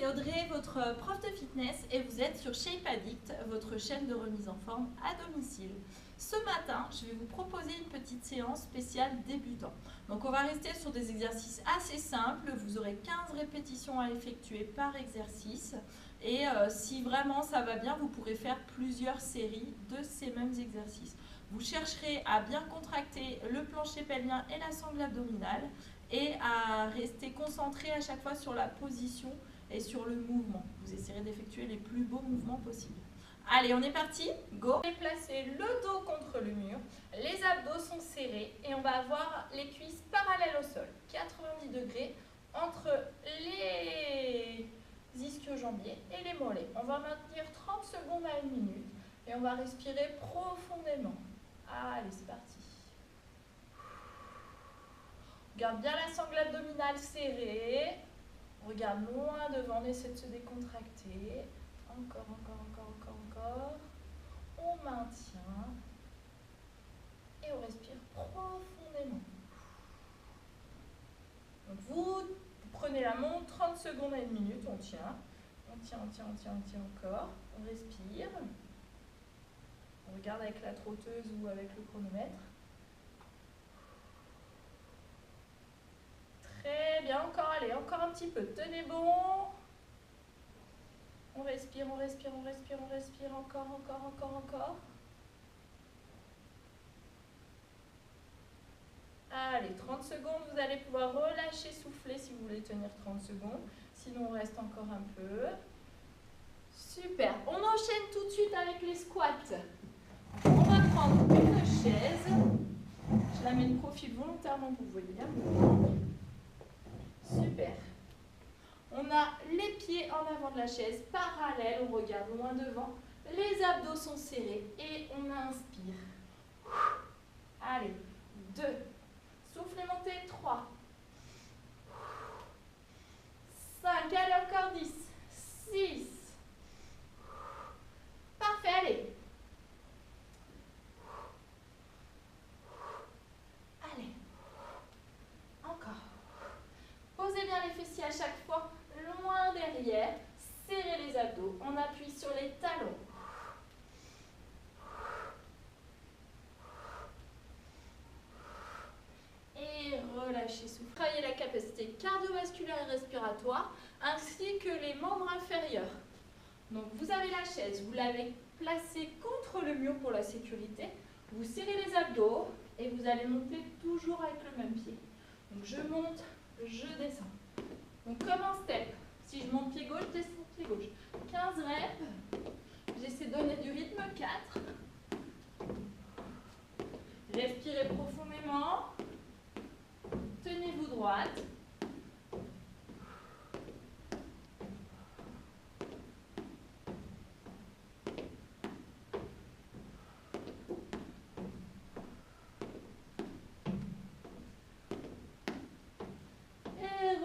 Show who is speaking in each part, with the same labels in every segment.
Speaker 1: Audrey, votre prof de fitness, et vous êtes sur Shape Addict, votre chaîne de remise en forme à domicile. Ce matin, je vais vous proposer une petite séance spéciale débutant. Donc on va rester sur des exercices assez simples, vous aurez 15 répétitions à effectuer par exercice. Et si vraiment ça va bien, vous pourrez faire plusieurs séries de ces mêmes exercices. Vous chercherez à bien contracter le plancher pelvien et la sangle abdominale et à rester concentré à chaque fois sur la position et sur le mouvement. Vous essaierez d'effectuer les plus beaux mouvements possibles. Allez, on est parti, go! Placez le dos contre le mur, les abdos sont serrés et on va avoir les cuisses parallèles au sol, 90 degrés entre les ischio-jambiers et les mollets. On va maintenir 30 secondes à 1 minute et on va respirer profondément. Allez, c'est parti. Regarde bien la sangle abdominale serrée. Regarde loin devant, on essaie de se décontracter. Encore. On maintient. Et on respire profondément. Donc vous prenez la montre, 30 secondes à 1 minute, on tient. On tient encore. On respire. On regarde avec la trotteuse ou avec le chronomètre. Très bien, encore, allez, encore un petit peu. Tenez bon. On respire, encore. Allez, 30 secondes, vous allez pouvoir relâcher, souffler si vous voulez tenir 30 secondes. Sinon, on reste encore un peu. Super, on enchaîne tout de suite avec les squats. On va prendre une chaise. Je la mets de profil volontairement pour vous voyez bien. Super. On a les pieds en avant de la chaise, parallèles, on regarde loin devant. Les abdos sont serrés et on inspire. Allez, 2. Soufflez, montez, 3. 5, allez, encore 10. 6. Parfait, allez. Allez. Encore. Posez bien les fessiers à chaque fois, loin derrière. Serrez les abdos. On appuie sur les talons. Et relâchez, soufflez. Travaillez la capacité cardiovasculaire et respiratoire, ainsi que les membres inférieurs. Donc vous avez la chaise, vous l'avez placée contre le mur pour la sécurité. Vous serrez les abdos et vous allez monter toujours avec le même pied. Donc je monte, je descends. Donc comme un step, si je monte pied gauche, descends pied gauche. 15 reps, j'essaie de donner du rythme, 4. Respirez profondément, tenez-vous droite.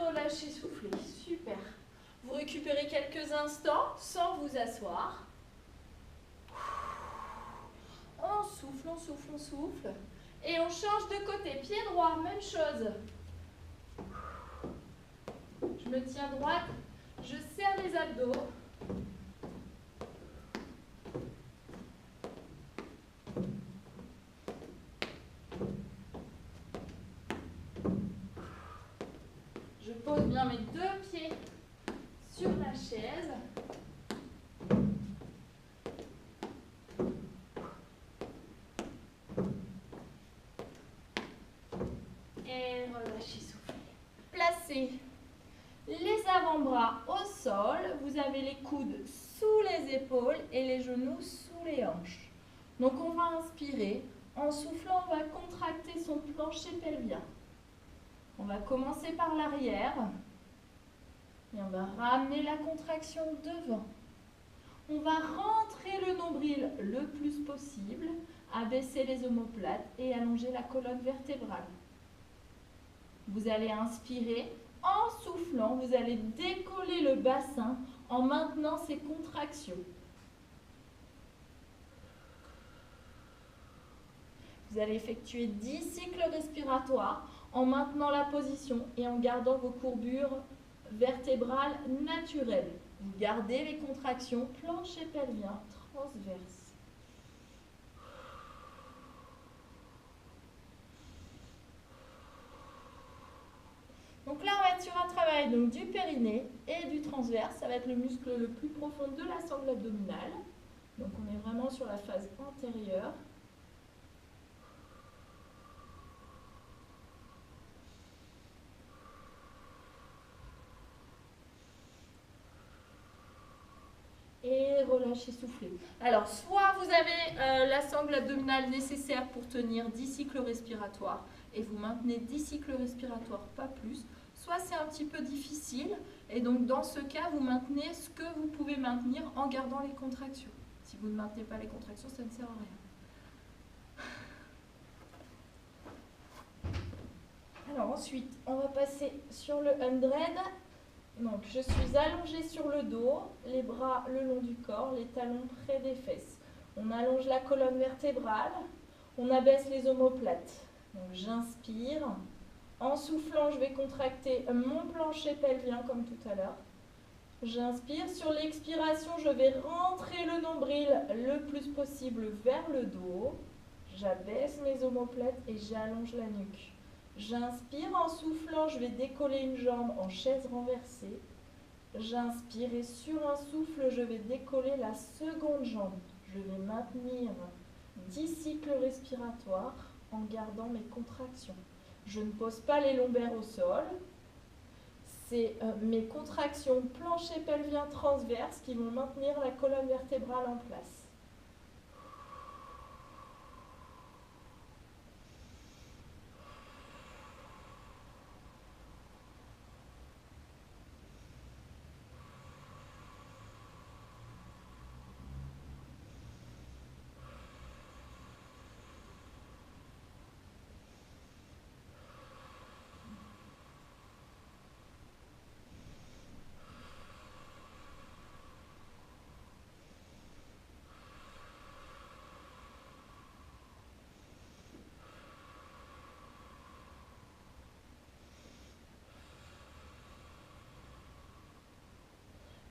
Speaker 1: Relâchez, soufflez. Super. Vous récupérez quelques instants sans vous asseoir. On souffle. Et on change de côté. Pied droit, même chose. Je me tiens droite. Je serre les abdos. Je pose bien mes 2 pieds sur la chaise. Et relâchez, soufflez. Placez les avant-bras au sol. Vous avez les coudes sous les épaules et les genoux sous les hanches. Donc on va inspirer. En soufflant, on va contracter son plancher pelvien. On va commencer par l'arrière et on va ramener la contraction devant. On va rentrer le nombril le plus possible, abaisser les omoplates et allonger la colonne vertébrale. Vous allez inspirer. En soufflant, vous allez décoller le bassin en maintenant ces contractions. Vous allez effectuer 10 cycles respiratoires en maintenant la position et en gardant vos courbures vertébrale naturelle. Vous gardez les contractions plancher pelvien transverse. Donc là, on va être sur un travail donc, du périnée et du transverse. Ça va être le muscle le plus profond de la sangle abdominale. Donc on est vraiment sur la phase antérieure. Et relâchez, soufflez. Alors, soit vous avez la sangle abdominale nécessaire pour tenir 10 cycles respiratoires et vous maintenez 10 cycles respiratoires, pas plus. Soit c'est un petit peu difficile et donc dans ce cas, vous maintenez ce que vous pouvez maintenir en gardant les contractions. Si vous ne maintenez pas les contractions, ça ne sert à rien. Alors ensuite, on va passer sur le 100. Donc, je suis allongée sur le dos, les bras le long du corps, les talons près des fesses. On allonge la colonne vertébrale, on abaisse les omoplates. Donc, j'inspire. En soufflant, je vais contracter mon plancher pelvien comme tout à l'heure. J'inspire. Sur l'expiration, je vais rentrer le nombril le plus possible vers le dos. J'abaisse mes omoplates et j'allonge la nuque. J'inspire, en soufflant, je vais décoller une jambe en chaise renversée. J'inspire et sur un souffle, je vais décoller la seconde jambe. Je vais maintenir 10 cycles respiratoires en gardant mes contractions. Je ne pose pas les lombaires au sol. C'est mes contractions plancher pelvien transverse qui vont maintenir la colonne vertébrale en place.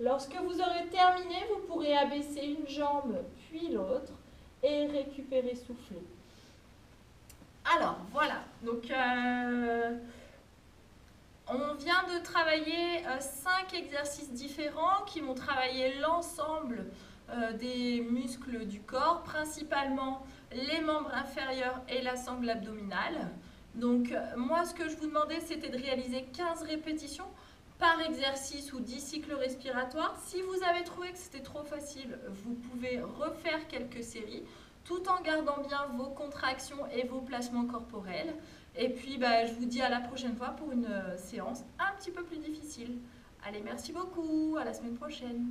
Speaker 1: Lorsque vous aurez terminé, vous pourrez abaisser une jambe puis l'autre et récupérer souffler. Alors, voilà. Donc, on vient de travailler 5 exercices différents qui vont travailler l'ensemble des muscles du corps, principalement les membres inférieurs et la sangle abdominale. Donc, moi, ce que je vous demandais, c'était de réaliser 15 répétitions par exercice ou 10 cycles respiratoires. Si vous avez trouvé que c'était trop facile, vous pouvez refaire quelques séries tout en gardant bien vos contractions et vos placements corporels. Et puis, je vous dis à la prochaine fois pour une séance un petit peu plus difficile. Allez, merci beaucoup, à la semaine prochaine.